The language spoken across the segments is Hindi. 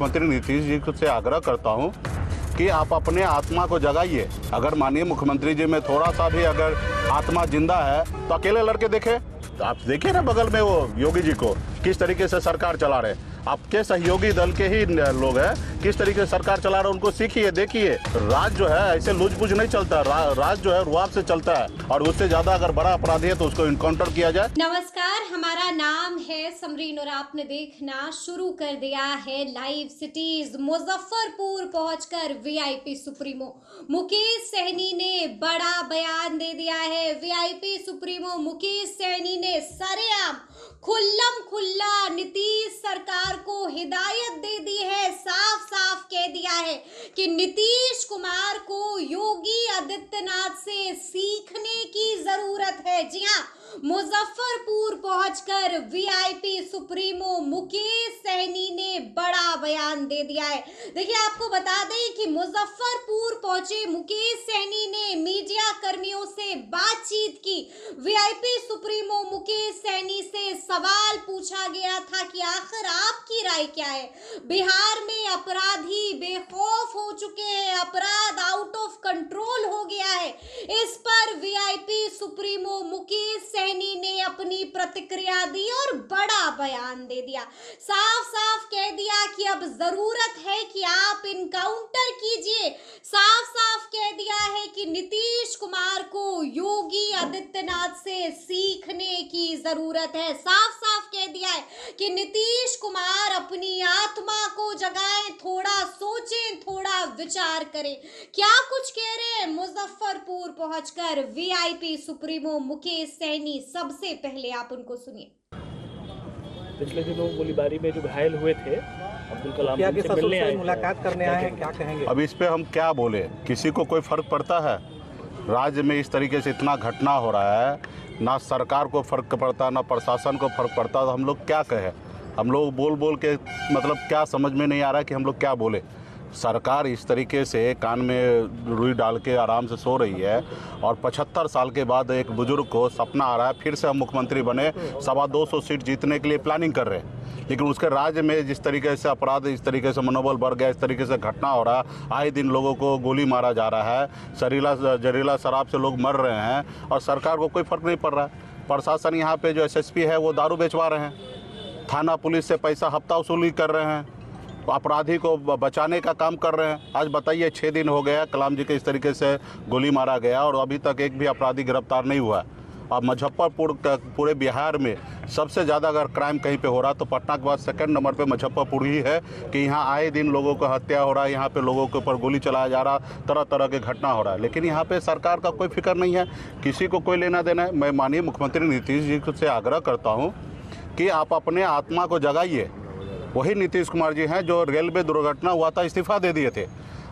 मुख्यमंत्री नीतीश जी से आग्रह करता हूं कि आप अपने आत्मा को जगाइए। अगर माननीय मुख्यमंत्री जी में थोड़ा सा भी अगर आत्मा जिंदा है तो अकेले लड़के देखे। तो आप देखिए ना बगल में वो योगी जी को किस तरीके से सरकार चला रहे, आपके सहयोगी दल के ही लोग हैं, किस तरीके से सरकार चला रहे उनको सीखिए, देखिए। राज जो है ऐसे लूझबूझ नहीं चलता, राज जो है रुआब से चलता है, और उससे ज्यादा अगर बड़ा अपराधी है तो उसको इनकाउंटर किया जाए। नमस्कार, हमारा नाम है समरीन और आपने देखना शुरू कर दिया है लाइव सिटीज। मुजफ्फरपुर पहुंचकर वीआईपी सुप्रीमो मुकेश सहनी ने बड़ा बयान दे दिया है। वीआईपी सुप्रीमो मुकेश सहनी ने सरेआम खुल्लम खुल्ला नीतीश सरकार को हिदायत दे दी है। साफ साफ कह दिया है कि नीतीश कुमार को योगी आदित्यनाथ से सीखने की जरूरत है। जी हाँ, मुजफ्फरपुर पहुंचकर वीआईपी सुप्रीमो मुकेश सहनी ने बड़ा बयान दे दिया है। देखिए, आपको बता दें कि मुजफ्फरपुर पहुंचे मुकेश सहनी ने मीडिया कर्मियों से बातचीत की। वीआईपी सुप्रीमो मुकेश सहनी से सवाल पूछा गया था कि आखिर आपकी राय क्या है। बिहार में अपराधी बेखौफ हो चुके हैं, अपराध आउट ऑफ कंट्रोल हो गया है। इस पर वीआईपी सुप्रीमो मुकेश सहनी ने अपनी प्रतिक्रिया दी और बड़ा बयान दे दिया। साफ साफ कह दिया कि अब जरूरत है कि आप इनकाउंटर कीजिए। साफ साफ कह दिया है कि नीतीश कुमार को योगी आदित्यनाथ से सीखने की जरूरत है। साफ साफ कह दिया है कि नीतीश कुमार अपनी आत्मा को जगाएं, थोड़ा सोचें, थोड़ा विचार करें। क्या कुछ कह रहे हैं मुजफ्फरपुर पहुंचकर वीआईपी सुप्रीमो मुकेश सहनी, सबसे पहले आप उनको सुनिए। पिछले दिनों गोलीबारी में जो घायल हुए थे अब्दुल कलाम से मिलने आए, मुलाकात करने आए हैं, क्या कहेंगे? अब इस पे हम क्या बोले, किसी को कोई फर्क पड़ता है? राज्य में इस तरीके से इतना घटना हो रहा है, ना सरकार को फर्क पड़ता, ना प्रशासन को फर्क पड़ता, तो हम लोग क्या कहें? हम लोग बोल बोल के मतलब क्या समझ में नहीं आ रहा है कि हम लोग क्या बोले। सरकार इस तरीके से कान में रुई डाल के आराम से सो रही है, और 75 साल के बाद एक बुजुर्ग को सपना आ रहा है फिर से हम मुख्यमंत्री बने, 225 सीट जीतने के लिए प्लानिंग कर रहे हैं। लेकिन उसके राज्य में जिस तरीके से अपराध, इस तरीके से मनोबल बढ़ गया, इस तरीके से घटना हो रहा है, आए दिन लोगों को गोली मारा जा रहा है, जहरीला शराब से लोग मर रहे हैं, और सरकार को कोई फर्क नहीं पड़ रहा है। प्रशासन यहाँ पे जो एसएसपी है वो दारू बेचवा रहे हैं, थाना पुलिस से पैसा हफ्ता वसूली कर रहे हैं, अपराधी को बचाने का काम कर रहे हैं। आज बताइए 6 दिन हो गया कलाम जी के इस तरीके से गोली मारा गया, और अभी तक एक भी अपराधी गिरफ्तार नहीं हुआ है। और मुजफ्फरपुर पूरे बिहार में सबसे ज़्यादा अगर क्राइम कहीं पे हो रहा तो पटना के बाद सेकंड नंबर पे मुजफ्फरपुर ही है, कि यहाँ आए दिन लोगों को हत्या हो रहा है, यहाँ पे लोगों के ऊपर गोली चलाया जा रहा, तरह तरह के घटना हो रहा है। लेकिन यहाँ पे सरकार का कोई फिक्र नहीं है, किसी को कोई लेना देना है। मैं माननीय मुख्यमंत्री नीतीश जी से आग्रह करता हूँ कि आप अपने आत्मा को जगाइए। वही नीतीश कुमार जी हैं जो रेलवे दुर्घटना हुआ था इस्तीफा दे दिए थे।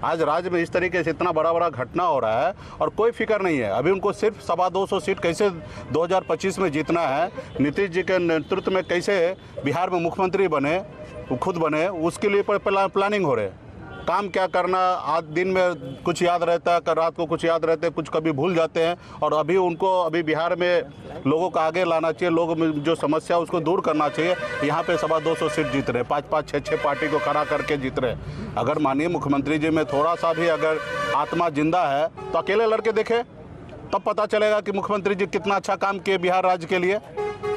आज राज्य में इस तरीके से इतना बड़ा घटना हो रहा है और कोई फिक्र नहीं है। अभी उनको सिर्फ 225 सीट कैसे 2025 में जीतना है, नीतीश जी के नेतृत्व में कैसे बिहार में मुख्यमंत्री बने, खुद बने, उसके लिए प्लानिंग हो रहे है। काम क्या करना, आज दिन में कुछ याद रहता है, रात को कुछ याद रहते हैं, कुछ कभी भूल जाते हैं। और अभी बिहार में लोगों को आगे लाना चाहिए, लोगों में जो समस्या उसको दूर करना चाहिए। यहाँ पे 225 सीट जीत रहे, 5-5, 6-6 पार्टी को खड़ा करके जीत रहे। अगर माननीय मुख्यमंत्री जी में थोड़ा सा भी अगर आत्मा जिंदा है तो अकेले लड़के देखे, तब पता चलेगा कि मुख्यमंत्री जी कितना अच्छा काम किए बिहार राज्य के लिए।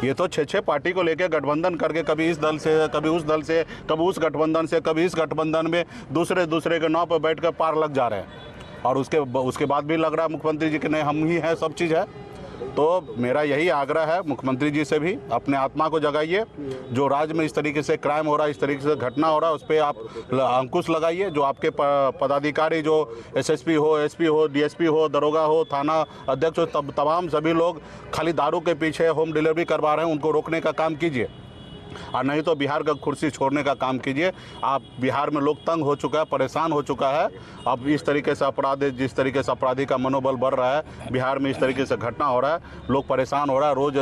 ये तो 6-6 पार्टी को लेकर गठबंधन करके कभी इस दल से, कभी उस दल से, कभी उस गठबंधन से, कभी इस गठबंधन में दूसरे के नाव पर बैठकर पार लग जा रहे हैं। और उसके बाद भी लग रहा है मुख्यमंत्री जी कि नहीं, हम ही हैं, सब चीज़ है। तो मेरा यही आग्रह है मुख्यमंत्री जी से भी, अपने आत्मा को जगाइए। जो राज्य में इस तरीके से क्राइम हो रहा है, इस तरीके से घटना हो रहा है, उस पर आप अंकुश लगाइए। जो आपके पदाधिकारी, जो एसएसपी हो, एसपी हो, डीएसपी हो, दरोगा हो, थाना अध्यक्ष हो, तमाम सभी लोग खाली दारू के पीछे होम डिलीवरी करवा रहे हैं, उनको रोकने का काम कीजिए, और नहीं तो बिहार का कुर्सी छोड़ने का काम कीजिए। आप बिहार में लोग तंग हो चुका है, परेशान हो चुका है। अब इस तरीके से जिस तरीके से अपराधी का मनोबल बढ़ रहा है, बिहार में इस तरीके से घटना हो रहा है, लोग परेशान हो रहा है। रोज़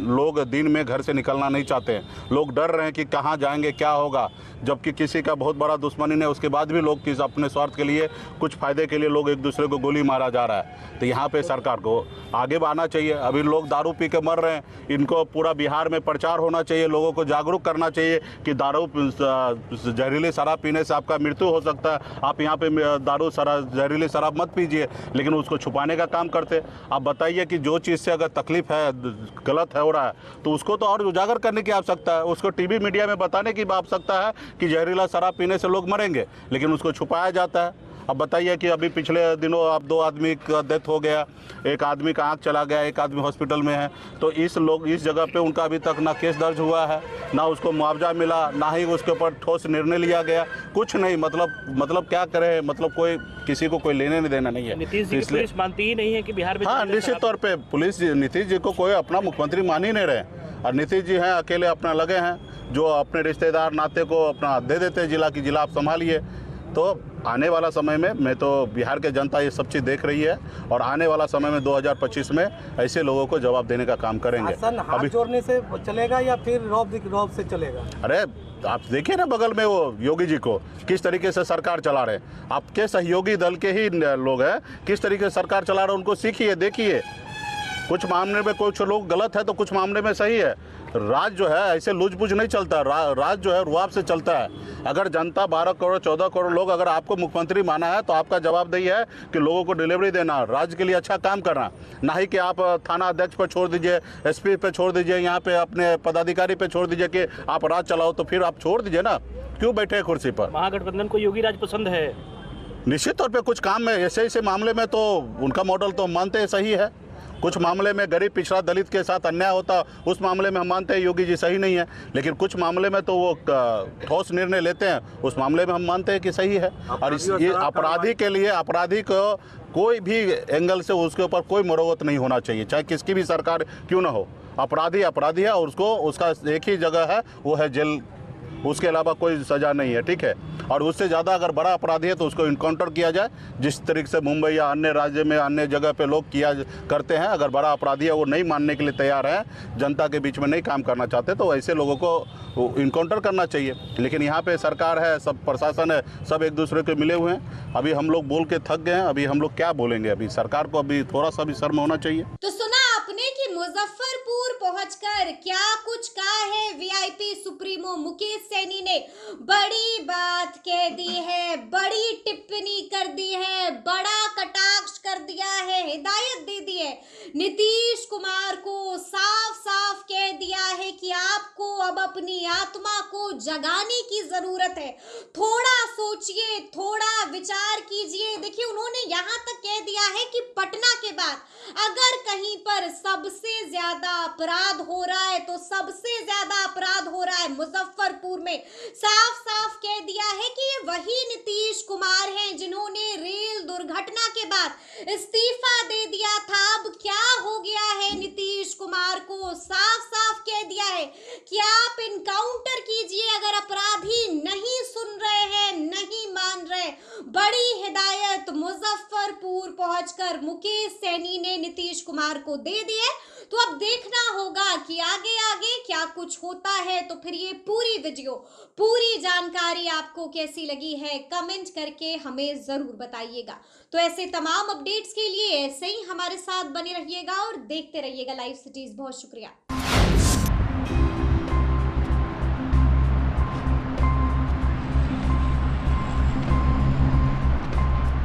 लोग दिन में घर से निकलना नहीं चाहते हैं, लोग डर रहे हैं कि कहाँ जाएंगे, क्या होगा। जबकि किसी का बहुत बड़ा दुश्मनी नहीं, उसके बाद भी लोग अपने स्वार्थ के लिए, कुछ फ़ायदे के लिए लोग एक दूसरे को गोली मारा जा रहा है। तो यहाँ पे सरकार को आगे बढ़ना चाहिए। अभी लोग दारू पी के मर रहे हैं, इनको पूरा बिहार में प्रचार होना चाहिए, लोगों को को जागरूक करना चाहिए कि दारू जहरीली शराब पीने से आपका मृत्यु हो सकता है, आप यहाँ पे दारू जहरीली शराब मत पीजिए, लेकिन उसको छुपाने का काम करते। आप बताइए कि जो चीज़ से अगर तकलीफ है, गलत है हो रहा है, तो उसको तो और उजागर करने की आवश्यकता है, उसको टीवी मीडिया में बताने की आवश्यकता है कि जहरीला शराब पीने से लोग मरेंगे, लेकिन उसको छुपाया जाता है। अब बताइए कि अभी पिछले दिनों अब 2 आदमी का डेथ हो गया, एक आदमी का आँख चला गया, एक आदमी हॉस्पिटल में है, तो इस जगह पे उनका अभी तक ना केस दर्ज हुआ है, ना उसको मुआवजा मिला, ना ही उसके ऊपर ठोस निर्णय लिया गया, कुछ नहीं। मतलब क्या करें, मतलब कोई किसी को कोई लेने देना नहीं है। नीतीश जी की पुलिस मानती ही नहीं है कि बिहार में। हाँ, निश्चित तौर पर पुलिस नीतीश जी को कोई अपना मुख्यमंत्री मान ही नहीं रहे, और नीतीश जी हैं अकेले अपना लगे हैं, जो अपने रिश्तेदार नाते को अपना दे देते हैं जिला की जिला आप संभालिए। तो आने वाला समय में मैं तो बिहार के जनता ये सब चीज़ देख रही है, और आने वाला समय में 2025 में ऐसे लोगों को जवाब देने का काम करेंगे। हाथ जोड़ने से चलेगा या फिर रौब से चलेगा? अरे आप देखिए ना बगल में वो योगी जी को किस तरीके से सरकार चला रहे, आपके सहयोगी दल के ही लोग हैं, किस तरीके से सरकार चला रहे, उनको सीखिए, देखिए। कुछ मामले में कुछ लोग गलत है तो कुछ मामले में सही है। राज जो है ऐसे लूझबूझ नहीं चलता, राज जो है रुआब से चलता है। अगर जनता 12 करोड़ 14 करोड़ लोग अगर आपको मुख्यमंत्री माना है तो आपका जवाबदेही है कि लोगों को डिलीवरी देना, राज्य के लिए अच्छा काम करना, ना ही कि आप थाना अध्यक्ष पर छोड़ दीजिए, एसपी पे छोड़ दीजिए, यहाँ पे अपने पदाधिकारी पे छोड़ दीजिए कि आप राज चलाओ। तो फिर आप छोड़ दीजिए ना, क्यों बैठे हैं कुर्सी पर? महागठबंधन को योगी राज पसंद है। निश्चित तौर पर कुछ काम में ऐसे मामले में तो उनका मॉडल तो मानते हैं सही है, कुछ मामले में गरीब पिछड़ा दलित के साथ अन्याय होता, उस मामले में हम मानते हैं योगी जी सही नहीं है, लेकिन कुछ मामले में तो वो ठोस निर्णय लेते हैं, उस मामले में हम मानते हैं कि सही है। और ये अपराधी के लिए, अपराधी को कोई भी एंगल से उसके ऊपर कोई मरोवत नहीं होना चाहिए, चाहे किसकी भी सरकार क्यों ना हो। अपराधी अपराधी है, और उसको उसका एक ही जगह है, वो है जेल, उसके अलावा कोई सज़ा नहीं है, ठीक है। और उससे ज़्यादा अगर बड़ा अपराधी है तो उसको इनकाउंटर किया जाए, जिस तरीके से मुंबई या अन्य राज्य में अन्य जगह पे लोग करते हैं। अगर बड़ा अपराधी है वो नहीं मानने के लिए तैयार है, जनता के बीच में नहीं काम करना चाहते, तो ऐसे लोगों को इनकाउंटर करना चाहिए। लेकिन यहाँ पे सरकार है, सब प्रशासन है, सब एक दूसरे के मिले हुए हैं। अभी हम लोग बोल के थक गए हैं, अभी हम लोग क्या बोलेंगे? अभी सरकार को अभी थोड़ा सा भी शर्म होना चाहिए। तो सुना आपने कि मुजफ्फरपुर पहुंचकर क्या कुछ कहा है वीआईपी सुप्रीमो मुकेश सैनी ने। बड़ी बात कह दी है, बड़ी टिप्पणी कर दी है, बड़ा कटाक्ष कर दिया है, हिदायत दे दी है। नीतीश कुमार को साफ साफ कह दिया है कि आपको अब अपनी आत्मा को जगाने की जरूरत है, थोड़ा सोचिए, थोड़ा विचार कीजिए। देखिए, उन्होंने यहाँ तक कह दिया है कि पटना के बाद अगर कहीं पर सबसे ज्यादा अपराध हो रहा है तो सबसे ज्यादा अपराध हो रहा है मुजफ्फरपुर में। साफ साफ कह दिया है कि ये वही नीतीश कुमार हैं जिन्होंने रेल दुर्घटना के बाद इस्तीफा दे दिया था। अब क्या हो गया है नीतीश कुमार को? साफ साफ कह दिया है कि आप इनकाउंटर कीजिए अगर अपराधी नहीं सुन रहे हैं, नहीं मान रहे। बड़ी हिदायत मुजफ्फरपुर पहुंचकर मुकेश सैनी ने नीतीश कुमार को दे दी है। तो अब देखना होगा कि आगे आगे क्या कुछ होता है। तो फिर ये पूरी वीडियो, पूरी जानकारी आपको कैसी लगी है, कमेंट करके हमें जरूर बताइएगा। तो ऐसे तमाम अपडेट्स के लिए ऐसे ही हमारे साथ बने रहिएगा और देखते रहिएगा लाइव सिटीज। बहुत शुक्रिया।